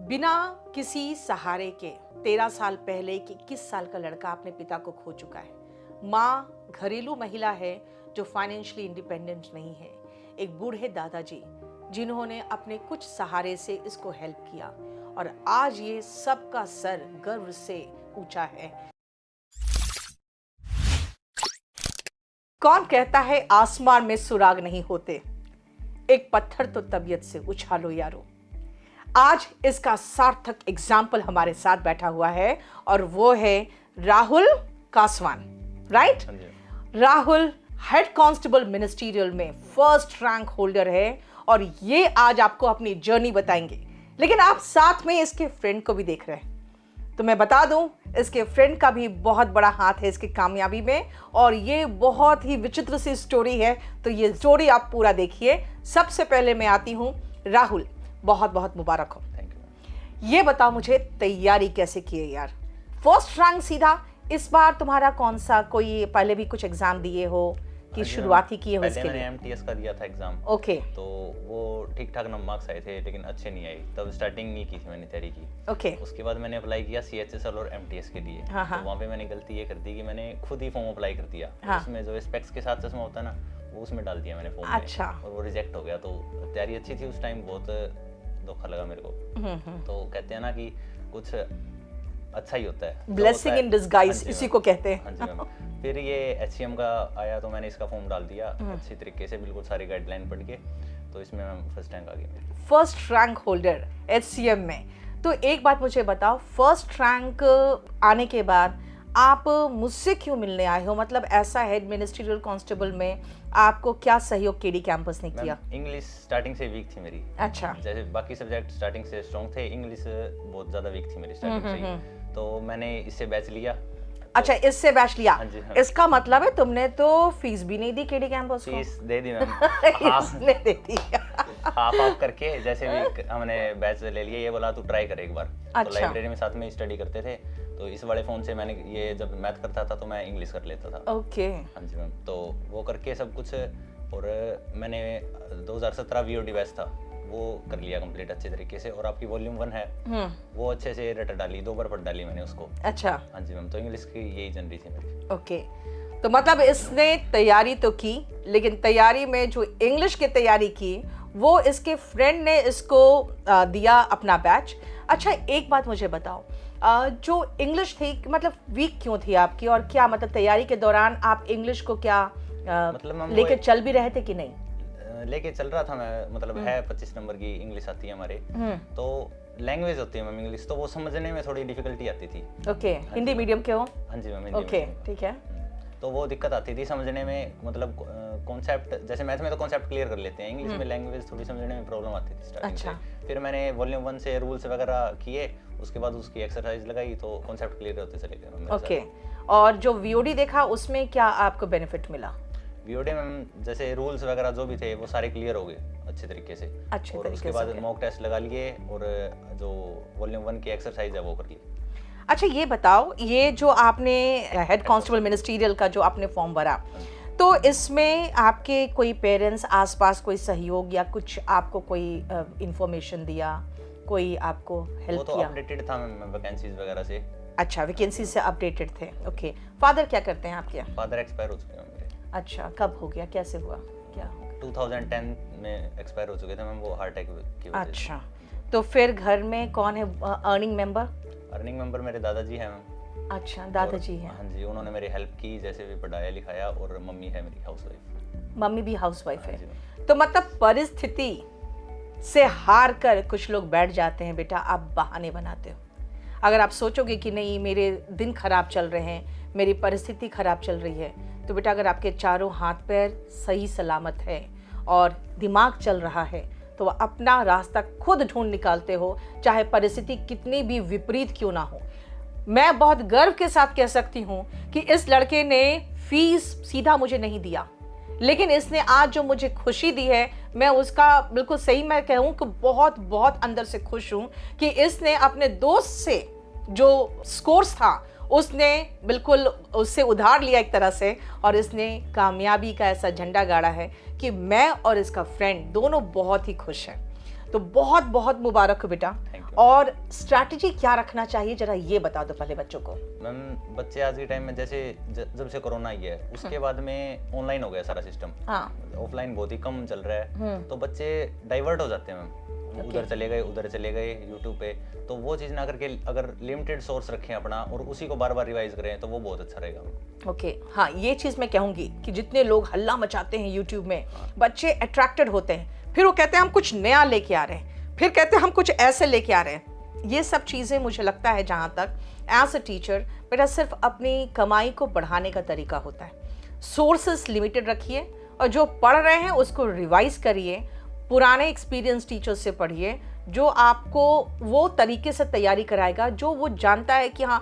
बिना किसी सहारे के 13 साल पहले एक 21 साल का लड़का अपने पिता को खो चुका है। माँ घरेलू महिला है जो फाइनेंशियली इंडिपेंडेंट नहीं है। एक बूढ़े दादाजी जिन्होंने अपने कुछ सहारे से इसको हेल्प किया और आज ये सबका सर गर्व से ऊंचा है। कौन कहता है आसमान में सुराग नहीं होते, एक पत्थर तो तबीयत से उछालो यारो। आज इसका सार्थक एग्जाम्पल हमारे साथ बैठा हुआ है और वो है Rahul Kaswan, right? Rahul head constable ministerial में फर्स्ट रैंक होल्डर है और ये आज आपको अपनी जर्नी बताएंगे। लेकिन आप साथ में इसके फ्रेंड को भी देख रहे हैं, तो मैं बता दूं इसके फ्रेंड का भी बहुत बड़ा हाथ है इसकी कामयाबी में और ये बहुत ही विचित्र सी स्टोरी है। तो ये स्टोरी आप पूरा देखिए। सबसे पहले मैं आती हूँ राहुल, बहुत बहुत मुबारक हो। Thank you. ये बताओ मुझे तैयारी कैसे की है यार? फर्स्ट रैंक सीधा। इस बार तुम्हारा कौन सा, कोई पहले भी कुछ एग्जाम दिए हो कि शुरुआती किए हो इसके लिए? मैंने एमटीएस का दिया था एग्जाम। ओके। तो वो ठीक ठाक मार्क्स आए थे लेकिन अच्छे नहीं आए, तब स्टार्टिंग नहीं की थी मैंने तैयारी की। ओके। उसके बाद मैंने अप्लाई किया सीएचएसएल और एमटीएस के लिए। हाँ, हाँ। तो वहाँ पे मैंने गलती ये कर दी कि मैंने खुद ही फॉर्म अप्लाई कर दिया। हाँ। उसमें जो स्पेक्स के साथ चश्मा होता है ना, वो उसमें डाल दिया मैंने फॉर्म में। अच्छा। और वो रिजेक्ट हो गया। तो तैयारी अच्छी थी उस टाइम, बहुत धोखा लगा मेरे को। तो कहते हैं ना कि कुछ अच्छा ही होता है, ब्लेसिंग इन डिस्गाइज इसी को कहते हैं। हाँ जी मैम। फिर ये एचसीएम का आया तो मैंने इसका फॉर्म डाल दिया अच्छी तरीके से, बिल्कुल सारी गाइडलाइन पढ़ के। तो इसमें मैम फर्स्ट रैंक आ गई। फर्स्ट रैंक होल्डर एचसीएम में। तो एक बात मुझे बताओ, फर्स्ट रैंक आने के बाद आप मुझसे क्यों मिलने आए हो? मतलब ऐसा हेड मिनिस्ट्रियल कांस्टेबल में आपको क्या सहयोग केडी कैंपस ने किया? इंग्लिश स्टार्टिंग से वीक थी मेरी। अच्छा। जैसे बाकी सब्जेक्ट स्टार्टिंग से स्ट्रॉन्ग थे, इंग्लिश बहुत ज्यादा वीक थी मेरी स्टार्टिंग से ही। तो मैंने इससे बैच लिया। अच्छा, इससे बैच लिया। हाँ जी, हाँ। इसका मतलब है तुमने तो फीस भी नहीं दी केडी कैंपस को? फीस दे दी मैम। इसने दे दी। हाफ हाफ करके जैसे भी हमने बैच ले लिया। ये बोला तू ट्राई कर एक बार। अच्छा। तो लाइब्रेरी में साथ में स्टडी करते थे, तो इस वाले फोन से मैंने ये जब मैथ करता था तो मैं इंग्लिश कर लेता था। ओके। हाँ जी मैम। तो वो करके सब कुछ, और मैंने 2017 वीओडी बैच था वो कर लिया कंप्लीट अच्छे तरीके से। और आपकी वॉल्यूम 1 है वो अच्छे से रट डाली, 2 बार पढ़ डाली मैंने उसको। अच्छा। हाँ जी मैम। तो इंग्लिश की यही जनरी थी मेरी। ओके। तो मतलब इसने तैयारी तो की, लेकिन तैयारी में जो इंग्लिश की तैयारी की वो इसके फ्रेंड ने इसको दिया अपना बैच। अच्छा, एक बात मुझे बताओ, जो इंग्लिश थी मतलब वीक क्यों थी आपकी, और क्या मतलब तैयारी के दौरान आप इंग्लिश को क्या मतलब लेके चल भी रहे थे कि नहीं? लेके चल रहा था मैं। मतलब है 25 नंबर की इंग्लिश आती है हमारे। तो लैंग्वेज होती है मैम इंग्लिश, तो वो समझने में थोड़ी डिफिकल्टी आती थी। ओके। हिंदी मीडियम के हो? हाँ जी मैम। ओके, ठीक है। तो वो दिक्कत आती थी समझने में। मतलब कॉन्सेप्ट, जैसे मैथ में तो कॉन्सेप्ट क्लियर कर लेते हैं, इंग्लिश में लैंग्वेज थोड़ी समझने में प्रॉब्लम आती थी स्टार्टिंग से। फिर मैंने वॉल्यूम 1 से रूल्स वगैरह किए, उसके बाद उसकी एक्सरसाइज लगाई तो कॉन्सेप्ट क्लियर होते चले गए। ओके। और जो वीओडी देखा उसमें क्या आपको बेनिफिट मिला? वीओडी में जैसे रूल्स वगैरह जो भी थे वो सारे क्लियर हो गए अच्छे तरीके से। और उसके बाद मॉक टेस्ट लगा लिए और जो वॉल्यूम 1 की एक्सरसाइज है वो कर ली। अच्छा, ये बताओ, ये जो आपने हेड कांस्टेबल मिनिस्ट्रियल का जो आपने फॉर्म भरा, तो इसमें आपके कोई पेरेंट्स, आसपास कोई सहयोग या कुछ आपको कोई इंफॉर्मेशन दिया, कोई आपको हेल्प वो तो किया? अपडेटेड था मैं वैकेंसीज वगैरह से। अच्छा, वैकेंसी से अपडेटेड थे। ओके। फादर क्या करते हैं आपके? फादर एक्सपायर हो चुके हैं मेरे। अच्छा, कब हो गया, कैसे हुआ, क्या? 2010 में एक्सपायर हो चुके थे मैम, वो हार्ट अटैक की वजह से। अच्छा, तो फिर घर में कौन है अर्निंग मेंबर? अर्निंग मेंबर मेरे दादाजी हैं मैम। अच्छा, दादाजी हैं। हाँ जी, उन्होंने मेरी हेल्प की जैसे भी पढ़ाया लिखाया। और मम्मी है मेरी हाउसवाइफ। मम्मी भी हाउसवाइफ हाँ है। जी मैम। तो मतलब परिस्थिति से हार कर कुछ लोग बैठ जाते हैं। बेटा, आप बहाने बनाते हो। अगर आप सोचोगे कि नहीं मेरे दिन खराब चल रहे हैं, मेरी परिस्थिति खराब चल रही है, तो बेटा अगर आपके चारों हाथ पैर सही सलामत है और दिमाग चल रहा है तो अपना रास्ता खुद ढूंढ निकालते हो, चाहे परिस्थिति कितनी भी विपरीत क्यों ना हो। मैं बहुत गर्व के साथ कह सकती हूँ कि इस लड़के ने फीस सीधा मुझे नहीं दिया, लेकिन इसने आज जो मुझे खुशी दी है, मैं उसका बिल्कुल सही मैं कहूँ कि बहुत बहुत अंदर से खुश हूँ कि इसने अपने दोस्त से जो स्कोर्स था उसने बिल्कुल उससे उधार लिया एक तरह से, और इसने कामयाबी का ऐसा झंडा गाड़ा है कि मैं और इसका फ्रेंड दोनों बहुत ही खुश हैं। तो बहुत बहुत मुबारक हो बेटा। Thank you. और स्ट्रैटेजी क्या रखना चाहिए जरा ये बता दो पहले बच्चों को। मैम बच्चे आज के टाइम में जैसे जब से कोरोना आई है उसके बाद में ऑनलाइन हो गया सारा सिस्टम, हाँ ऑफलाइन बहुत ही कम चल रहा है, तो बच्चे डाइवर्ट हो जाते हैं मैम, उधर चले गए यूट्यूब पे। तो वो चीज़ ना करके अगर लिमिटेड सोर्स रखें अपना और उसी को बार बार रिवाइज करें तो वो बहुत अच्छा रहेगा। ओके हाँ, ये चीज़ मैं कहूँगी कि जितने लोग हल्ला मचाते हैं यूट्यूब में, बच्चे अट्रैक्टेड होते हैं, फिर वो कहते हैं हम कुछ नया लेके आ रहे हैं, फिर कहते हैं हम कुछ ऐसे लेके आ रहे हैं। ये सब चीज़ें मुझे लगता है जहाँ तक एज अ टीचर बेटा सिर्फ अपनी कमाई को बढ़ाने का तरीका होता है। सोर्सेस लिमिटेड रखिए और जो पढ़ रहे हैं उसको रिवाइज करिए, पुराने एक्सपीरियंस टीचर से पढ़िए जो आपको वो तरीके से तैयारी कराएगा जो वो जानता है कि हाँ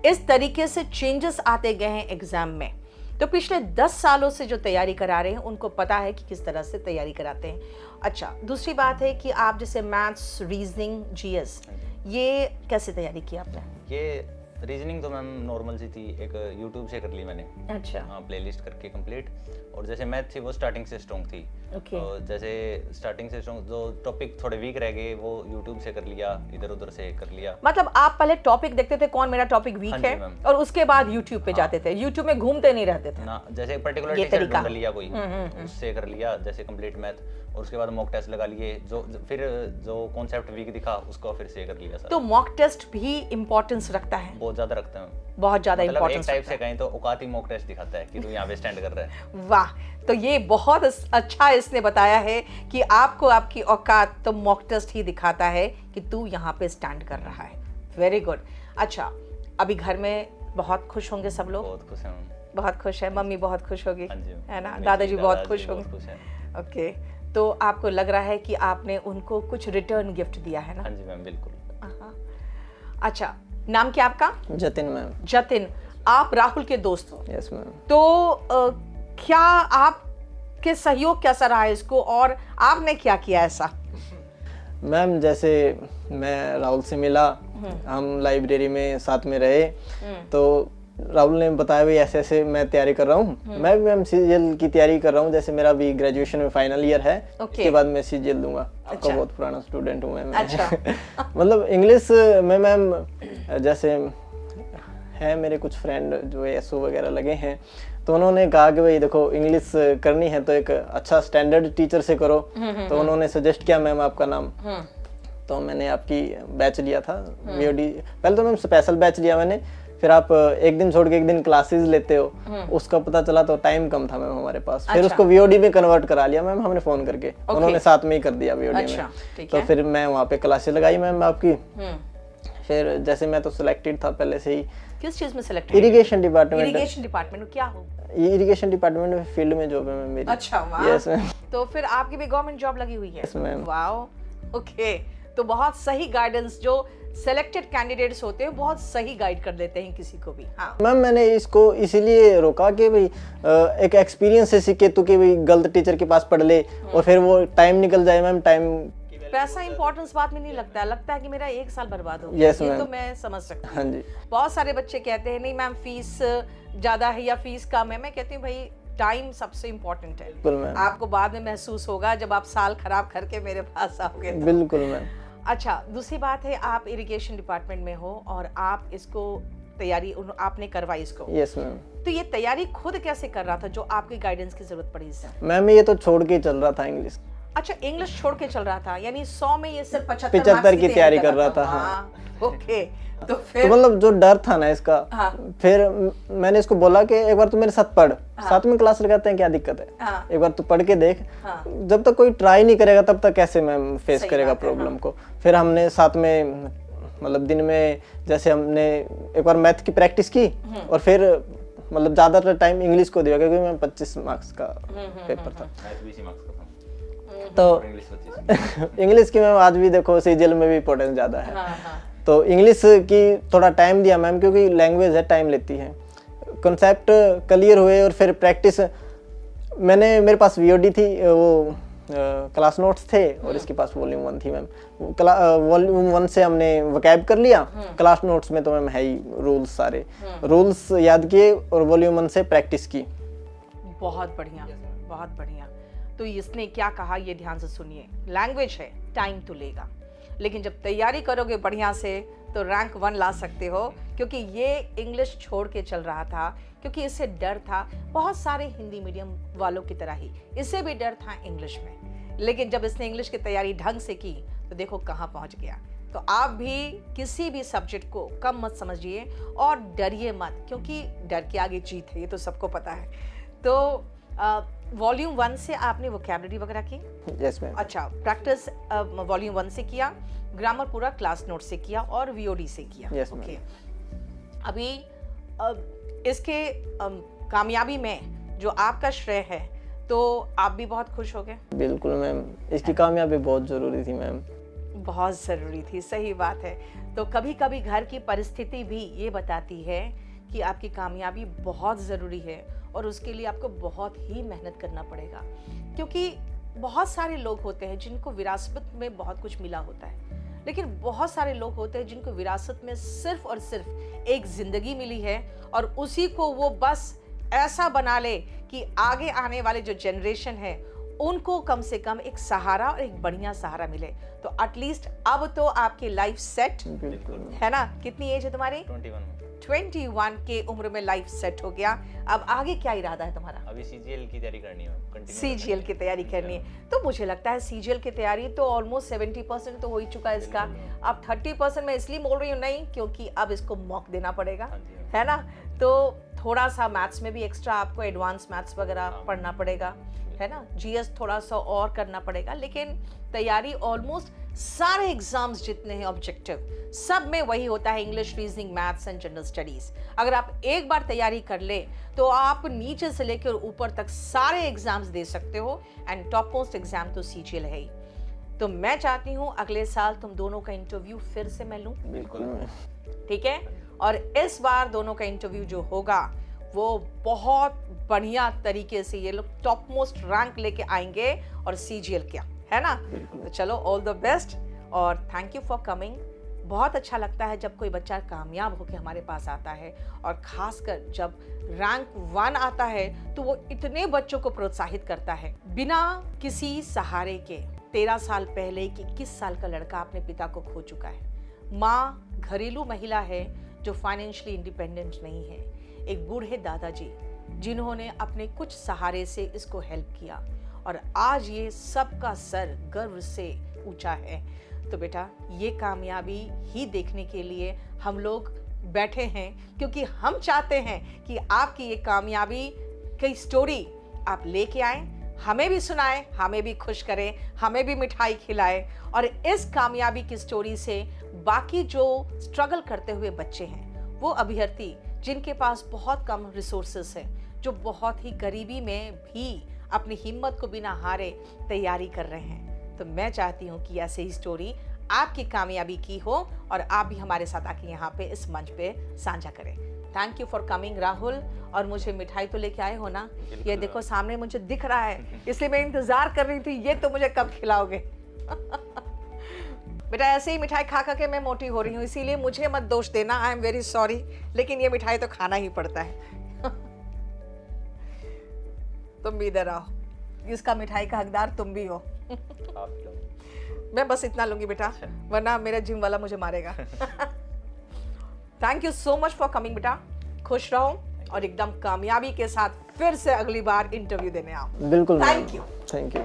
इस तरीके से चेंजेस आते गए हैं एग्जाम में। तो पिछले 10 सालों से जो तैयारी करा रहे हैं उनको पता है कि किस तरह से तैयारी कराते हैं। अच्छा, दूसरी बात है कि आप जैसे मैथ्स, रीजनिंग, जीएस, ये कैसे तैयारी की आपने? ये रीजनिंग तो मैम नॉर्मल सी थी, एक यूट्यूब से कर ली मैंने। अच्छा हाँ, प्लेलिस्ट करके कंप्लीट। और जैसे मैथ थी वो स्टार्टिंग से स्ट्रॉन्ग थी। और जैसे स्टार्टिंग से स्ट्रॉन्ग जो टॉपिक थोड़े वीक रह गए वो यूट्यूब से कर लिया, इधर उधर से कर लिया। मतलब आप पहले टॉपिक देखते थे कौन मेरा टॉपिक वीक हाँ है जी, और उसके बाद यूट्यूब पे जाते थे, यूट्यूब में घूमते नहीं रहते थे ना, जैसे पर्टिकुलर ये टीचर तरीका। ढूंढ लिया कोई, उससे कर लिया जैसे कंप्लीट मैथ, और उसके बाद मॉक टेस्ट लगा लिए, फिर जो कॉन्सेप्ट वीक दिखा उसको फिर से कर लिया सारा। तो मॉक टेस्ट भी इम्पोर्टेंस रखता है? बहुत ज्यादा रखते हैं, बहुत ज्यादा मतलब एक इम्पोर्टेंस टाइप से कहें तो औकात ही मॉक टेस्ट दिखाता है कि तू यहाँ पे स्टैंड कर रहा है। वाह, तो ये बहुत अच्छा इसने बताया है कि आपको आपकी औकात तो मॉक टेस्ट ही दिखाता है कि तू यहाँ पे स्टैंड कर रहा है। Very good. अच्छा, अभी घर में बहुत खुश होंगे सब लोग? बहुत खुश हैं, बहुत खुश है, मम्मी बहुत खुश होगी, हाँ जी, है ना, मेरे दादाजी बहुत दादाजी खुश बहुत होंगे। खुश हैं। ओके, तो आपको लग रहा है कि आपने उनको कुछ रिटर्न गिफ्ट दिया है ना? हाँ जी मैम, बिल्कुल। हाँ। अच्छा, नाम क्या आपका? जतिन मैम। जतिन, आप राहुल के दोस्त हो? Yes ma'am. तो क्या आपके सहयोग कैसा रहा है इसको और आपने क्या किया ऐसा? मैम जैसे मैं राहुल से मिला, हम लाइब्रेरी में साथ में रहे, तो राहुल ने बताया भाई ऐसे ऐसे मैं तैयारी कर रहा हूँ। मैं भी मैम सीजीएल की तैयारी कर रहा हूँ, जैसे मेरा भी ग्रेजुएशन में फाइनल ईयर है, इसके बाद मैं सीजीएल दूंगा। आपका अच्छा। बहुत पुराना स्टूडेंट हूँ मैं। अच्छा। मतलब इंग्लिश में मैम जैसे है मेरे कुछ फ्रेंड जो एसओ वगैरह लगे हैं, तो उन्होंने कहा कि भाई देखो इंग्लिश करनी है तो एक अच्छा स्टैंडर्ड टीचर से करो। तो उन्होंने सजेस्ट किया मैम आपका नाम, तो मैंने आपकी बैच लिया था वीओडी। पहले तो मैम स्पेशल बैच लिया मैंने, फिर आप एक दिन छोड़ के एक दिन क्लासेस लेते हो, उसका पता चला तो टाइम कम था मैम हमारे पास। फिर उसको वीओडी में कन्वर्ट करा लिया मैम हमने फोन करके, उन्होंने साथ में ही कर दिया वीओडी में। तो फिर मैं वहाँ पे क्लासेस लगाई मैम आपकी। फिर जैसे मैं तो सिलेक्टेड था पहले से ही। किस चीज में select? Irrigation department. Irrigation department में क्या हो? इरिगेशन डिपार्टमेंट में फील्ड में जॉब है मैम मेरी। अच्छा, वाह। Yes ma'am. तो फिर आपकी भी गवर्नमेंट जॉब लगी हुई है? Yes ma'am. Wow, okay. तो बहुत सही गाइडेंस, जो सेलेक्टेड कैंडिडेट्स होते हैं बहुत सही गाइड कर देते हैं किसी को भी। हाँ मैम, मैंने इसको इसीलिए रोका कि भाई एक एक्सपीरियंस से सीखे, तो कि भाई गलत टीचर के पास पढ़ ले और फिर वो टाइम निकल जाए मैम। टाइम पैसा इंपॉर्टेंस बात में नहीं लगता है कि मेरा 1 साल बर्बाद हो गया। यस ये मैम। तो मैं समझ सकती हूँ। हाँ जी। बहुत सारे बच्चे कहते हैं नहीं मैम फीस ज्यादा है या फीस कम है। मैं कहती हूँ भाई टाइम सबसे इम्पोर्टेंट है। बिल्कुल मैम। आपको बाद में महसूस होगा जब आप साल खराब करके मेरे पास आओगे तो। बिल्कुल मैम। अच्छा, दूसरी बात है आप इरिगेशन डिपार्टमेंट में हो और आप इसको तैयारी आपने करवाई इसको। Yes ma'am. तो ये तैयारी खुद कैसे कर रहा था जो आपकी गाइडेंस की जरूरत पड़ी इससे? मैम ये तो छोड़ के चल रहा था इंग्लिश। अच्छा, इंग्लिश छोड़ के चल रहा था, यानी 100 में ये सिर्फ 75 की तैयारी कर रहा था। हाँ। ओके, तो तो फिर मतलब जो डर था ना इसका, हाँ। फिर मैंने इसको बोला कि एक बार तू मेरे साथ पढ़, साथ में क्लास लगाते हैं, क्या दिक्कत है, हाँ। एक बार तू पढ़ के देख। हाँ। जब तक कोई ट्राई नहीं करेगा तब तक कैसे मैम फेस सही करेगा बात है, प्रॉब्लम को। फिर हमने साथ में मतलब दिन में जैसे हमने एक बार मैथ की प्रैक्टिस की और फिर मतलब ज्यादातर टाइम इंग्लिश को दिया क्योंकि मैं 25 मार्क्स का पेपर था। मैथ 20 मार्क्स का था तो और इंग्लिश 25। इंग्लिश की मैम आज भी देखो सीजीएल में भी इम्पोर्टेंस ज्यादा है। हाँ, हाँ। तो इंग्लिश की थोड़ा टाइम दिया मैम, क्योंकि लैंग्वेज है, टाइम लेती है। कॉन्सेप्ट क्लियर हुए और फिर प्रैक्टिस मेरे पास वीओडी थी, वो क्लास नोट्स थे और इसके पास वॉल्यूम 1 थी मैम। वॉल्यूम 1 से हमने वोकैब कर लिया, क्लास नोट्स में तो मैम है ही रूल्स, सारे रूल्स याद किए और वॉल्यूम 1 से प्रैक्टिस की। बहुत बढ़िया, बहुत बढ़िया। तो इसने क्या कहा ये ध्यान से सुनिए। लैंग्वेज है, टाइम तो लेगा, लेकिन जब तैयारी करोगे बढ़िया से तो रैंक 1 ला सकते हो। क्योंकि ये इंग्लिश छोड़ के चल रहा था क्योंकि इससे डर था, बहुत सारे हिंदी मीडियम वालों की तरह ही इसे भी डर था इंग्लिश में, लेकिन जब इसने इंग्लिश की तैयारी ढंग से की तो देखो कहाँ पहुँच गया। तो आप भी किसी भी सब्जेक्ट को कम मत समझिए और डरिए मत, क्योंकि डर के आगे जीत है, ये तो सबको पता है। तो वॉल्यूम 1 से आपने वोकैबुलरी वगैरह की? Yes ma'am. अच्छा, प्रैक्टिस वॉल्यूम 1 से किया, ग्रामर पूरा क्लास नोट से किया और वीओडी से किया। Yes, okay. अभी इसके कामयाबी में जो आपका श्रेय है तो आप भी बहुत खुश हो गए? बिल्कुल मैम, इसकी कामयाबी बहुत ज़रूरी थी मैम। बहुत ज़रूरी थी, सही बात है। तो कभी कभी घर की परिस्थिति भी ये बताती है कि आपकी कामयाबी बहुत ज़रूरी है और उसके लिए आपको बहुत ही मेहनत करना पड़ेगा, क्योंकि बहुत सारे लोग होते हैं जिनको विरासत में बहुत कुछ मिला होता है, लेकिन बहुत सारे लोग होते हैं जिनको विरासत में सिर्फ और सिर्फ एक ज़िंदगी मिली है और उसी को वो बस ऐसा बना ले कि आगे आने वाले जो जनरेशन है उनको कम से कम एक सहारा और एक बढ़िया सहारा मिले। तो एटलीस्ट अब तो आपकी लाइफ सेट बिल्कुल है ना? कितनी एज है तुम्हारी? 21 के उम्र में लाइफ सेट हो गया। अब आगे क्या इरादा है तुम्हारा? अभी सीजीएल की तैयारी करनी है, कंटिन्यू सीजीएल की तैयारी करनी है। तो मुझे लगता है सीजीएल की तैयारी तो ऑलमोस्ट 70% तो हो ही चुका है इसका। अब 30% मैं इसलिए बोल रही हूँ नहीं क्योंकि अब इसको मॉक देना पड़ेगा, है ना? तो थोड़ा सा मैथ्स में भी एक्स्ट्रा आपको एडवांस मैथ्स वगैरह पढ़ना पड़ेगा, है ना? जीएस थोड़ा सा और करना पड़ेगा, लेकिन तैयारी ऑलमोस्ट सारे एग्जाम्स जितने हैं ऑब्जेक्टिव सब में वही होता है, English, reasoning, maths and general studies. अगर आप एक बार तैयारी कर ले तो आप नीचे से लेकर ऊपर तक सारे एग्जाम्स दे सकते हो एंड टॉप मोस्ट एग्जाम तो सीजीएल है ही। तो मैं चाहती हूँ अगले साल तुम दोनों का इंटरव्यू फिर से मैं लूँ, बिल्कुल, ठीक है? और इस बार दोनों का इंटरव्यू जो होगा वो बहुत बढ़िया तरीके से ये लोग टॉप मोस्ट रैंक लेके आएंगे और सीजीएल क्या, है ना? तो चलो, ऑल द बेस्ट और थैंक यू फॉर कमिंग। बहुत अच्छा लगता है जब कोई बच्चा कामयाब होकर हमारे पास आता है और खासकर जब रैंक 1 आता है तो वो इतने बच्चों को प्रोत्साहित करता है बिना किसी सहारे के। 13 साल पहले एक 21 साल का लड़का अपने पिता को खो चुका है। माँ घरेलू महिला है जो फाइनेंशियली इंडिपेंडेंट नहीं है। एक बूढ़े दादाजी जिन्होंने अपने कुछ सहारे से इसको हेल्प किया और आज ये सबका सर गर्व से ऊंचा है। तो बेटा, ये कामयाबी ही देखने के लिए हम लोग बैठे हैं, क्योंकि हम चाहते हैं कि आपकी ये कामयाबी की स्टोरी आप लेके आएं, हमें भी सुनाएं, हमें भी खुश करें, हमें भी मिठाई खिलाएं और इस कामयाबी की स्टोरी से बाकी जो स्ट्रगल करते हुए बच्चे हैं, वो अभ्यर्थी जिनके पास बहुत कम रिसोर्सेस हैं, जो बहुत ही गरीबी में भी अपनी हिम्मत को बिना हारे तैयारी कर रहे हैं, तो मैं चाहती हूँ कि ऐसे ही स्टोरी आपकी कामयाबी की हो और आप भी हमारे साथ आके यहाँ पे इस मंच पे साझा करें। Thank you for coming Rahul. और मुझे मिठाई तो लेके आए हो ना? ये देखो सामने मुझे दिख रहा है, इसलिए मैं इंतजार कर रही थी ये तो मुझे कब खिलाओगे। बेटा, ऐसे ही मिठाई खा खा के मैं मोटी हो रही हूँ, इसीलिए मुझे मत दोष देना, आई एम वेरी सॉरी, लेकिन ये मिठाई तो खाना ही पड़ता है। तुम भी इधर आओ, इसका मिठाई का हकदार तुम भी हो। मैं बस इतना लूंगी बेटा, वरना मेरा जिम वाला मुझे मारेगा। Thank you so much for coming बेटा, खुश रहो और एकदम कामयाबी के साथ फिर से अगली बार इंटरव्यू देने आओ। बिल्कुल, थैंक यू। Thank you.